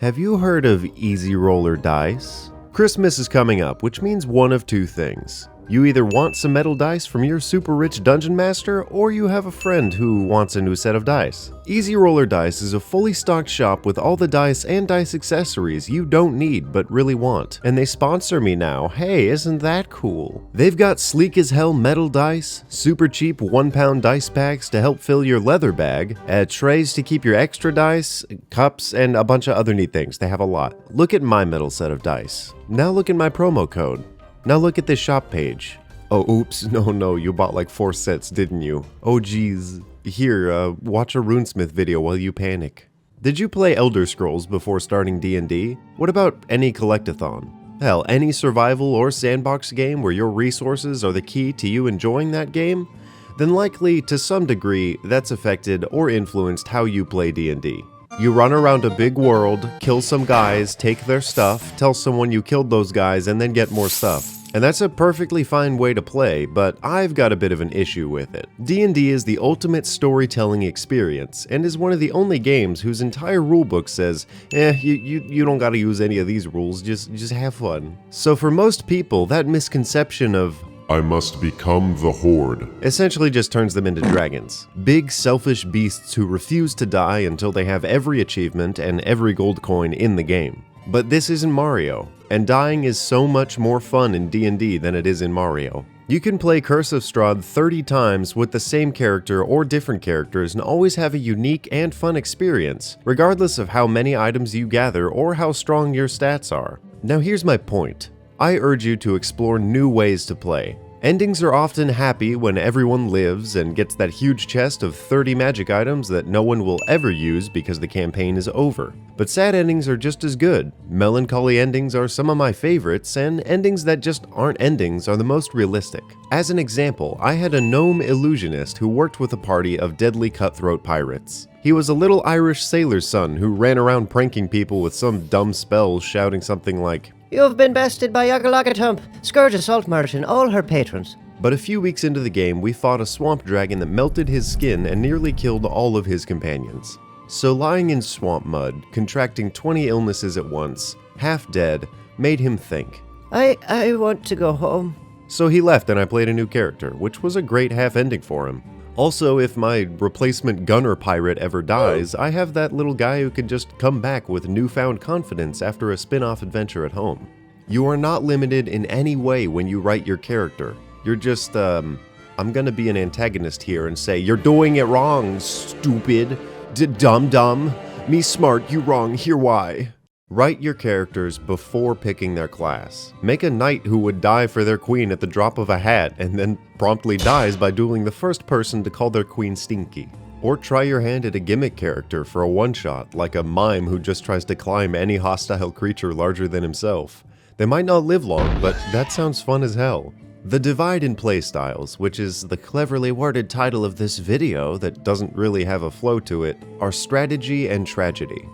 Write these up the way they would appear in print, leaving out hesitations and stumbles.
Have you heard of easy roller dice? Christmas is coming up, which means one of two things. You either want some metal dice from your super rich dungeon master, or you have a friend who wants a new set of dice. Easy Roller Dice is a fully stocked shop with all the dice and dice accessories you don't need but really want. And they sponsor me now. Hey, isn't that cool? They've got sleek as hell metal dice, super cheap 1-pound dice packs to help fill your leather bag, trays to keep your extra dice, cups, and a bunch of other neat things. They have a lot. Look at my metal set of dice. Now look at my promo code. Now look at this shop page. Oh, oops, no, you bought like 4 sets, didn't you? Oh geez. Here, watch a RuneSmith video while you panic. Did you play Elder Scrolls before starting D&D? What about any collectathon? Hell, any survival or sandbox game where your resources are the key to you enjoying that game? Then likely, to some degree, that's affected or influenced how you play D&D. You run around a big world, kill some guys, take their stuff, tell someone you killed those guys, and then get more stuff. And that's a perfectly fine way to play, but I've got a bit of an issue with it. D&D is the ultimate storytelling experience, and is one of the only games whose entire rulebook says, you don't gotta use any of these rules, just have fun. So for most people, that misconception of I must become the Horde essentially just turns them into dragons. Big, selfish beasts who refuse to die until they have every achievement and every gold coin in the game. But this isn't Mario, and dying is so much more fun in D&D than it is in Mario. You can play Curse of Strahd 30 times with the same character or different characters and always have a unique and fun experience, regardless of how many items you gather or how strong your stats are. Now here's my point. I urge you to explore new ways to play. Endings are often happy when everyone lives and gets that huge chest of 30 magic items that no one will ever use because the campaign is over. But sad endings are just as good. Melancholy endings are some of my favorites, and endings that just aren't endings are the most realistic. As an example, I had a gnome illusionist who worked with a party of deadly cutthroat pirates. He was a little Irish sailor's son who ran around pranking people with some dumb spells, shouting something like, "You've been bested by Yoggalagatump, Scourge of Salt Merchant, and all her patrons." But a few weeks into the game, we fought a swamp dragon that melted his skin and nearly killed all of his companions. So lying in swamp mud, contracting 20 illnesses at once, half dead, made him think. I want to go home. So he left and I played a new character, which was a great half ending for him. Also, if my replacement gunner pirate ever dies, I have that little guy who can just come back with newfound confidence after a spin-off adventure at home. You are not limited in any way when you write your character. You're just, I'm gonna be an antagonist here and say, "You're doing it wrong, stupid. Dumb. Me smart, you wrong, here why." Write your characters before picking their class. Make a knight who would die for their queen at the drop of a hat and then promptly dies by dueling the first person to call their queen stinky. Or try your hand at a gimmick character for a one-shot, like a mime who just tries to climb any hostile creature larger than himself. They might not live long, but that sounds fun as hell. The divide in playstyles, which is the cleverly worded title of this video that doesn't really have a flow to it, are strategy and tragedy.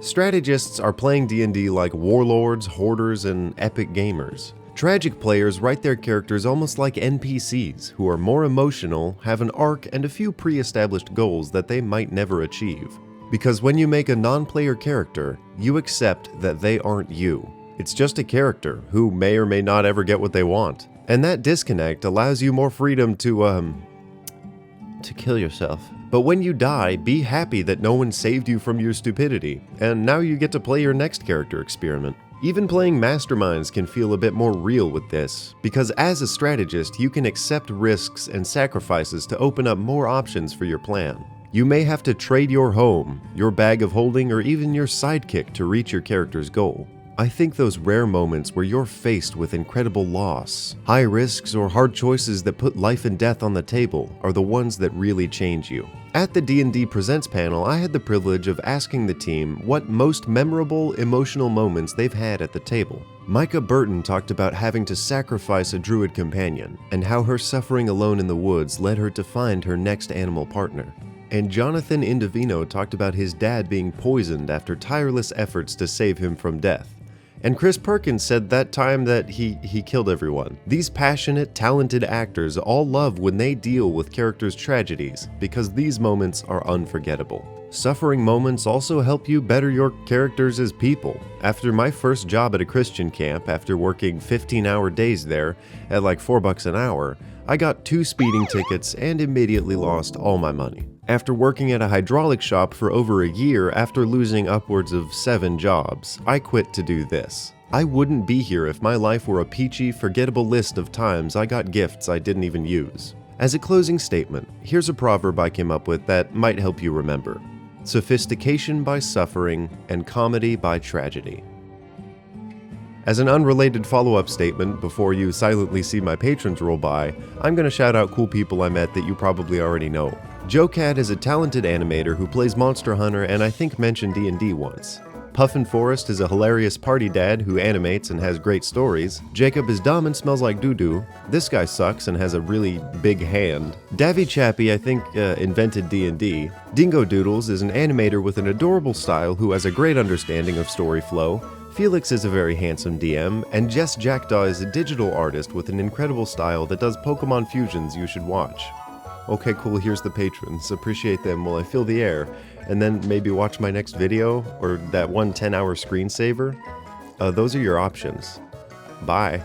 Strategists are playing D&D like warlords, hoarders, and epic gamers. Tragic players write their characters almost like NPCs, who are more emotional, have an arc, and a few pre-established goals that they might never achieve. Because when you make a non-player character, you accept that they aren't you. It's just a character who may or may not ever get what they want. And that disconnect allows you more freedom to kill yourself. But when you die, be happy that no one saved you from your stupidity, and now you get to play your next character experiment. Even playing masterminds can feel a bit more real with this, because as a strategist, you can accept risks and sacrifices to open up more options for your plan. You may have to trade your home, your bag of holding, or even your sidekick to reach your character's goal. I think those rare moments where you're faced with incredible loss, high risks, or hard choices that put life and death on the table are the ones that really change you. At the D&D Presents panel, I had the privilege of asking the team what most memorable, emotional moments they've had at the table. Micah Burton talked about having to sacrifice a druid companion, and how her suffering alone in the woods led her to find her next animal partner. And Jonathan Indovino talked about his dad being poisoned after tireless efforts to save him from death. And Chris Perkins said that time that he killed everyone. These passionate, talented actors all love when they deal with characters' tragedies because these moments are unforgettable. Suffering moments also help you better your characters as people. After my first job at a Christian camp, after working 15-hour days there at like $4 an hour, I got 2 speeding tickets and immediately lost all my money. After working at a hydraulic shop for over a year after losing upwards of 7 jobs, I quit to do this. I wouldn't be here if my life were a peachy, forgettable list of times I got gifts I didn't even use. As a closing statement, here's a proverb I came up with that might help you remember. Sophistication by suffering and comedy by tragedy. As an unrelated follow-up statement before you silently see my patrons roll by, I'm going to shout out cool people I met that you probably already know. JoeCat is a talented animator who plays Monster Hunter and I think mentioned D&D once. Puffin Forest is a hilarious party dad who animates and has great stories. Jacob is dumb and smells like doo-doo. This guy sucks and has a really big hand. Davy Chappie, I think, invented D&D. Dingo Doodles is an animator with an adorable style who has a great understanding of story flow. Felix is a very handsome DM, and Jess Jackdaw is a digital artist with an incredible style that does Pokemon fusions you should watch. Okay, cool, here's the patrons. Appreciate them while I fill the air, and then maybe watch my next video, or that one 10-hour screensaver. Those are your options. Bye.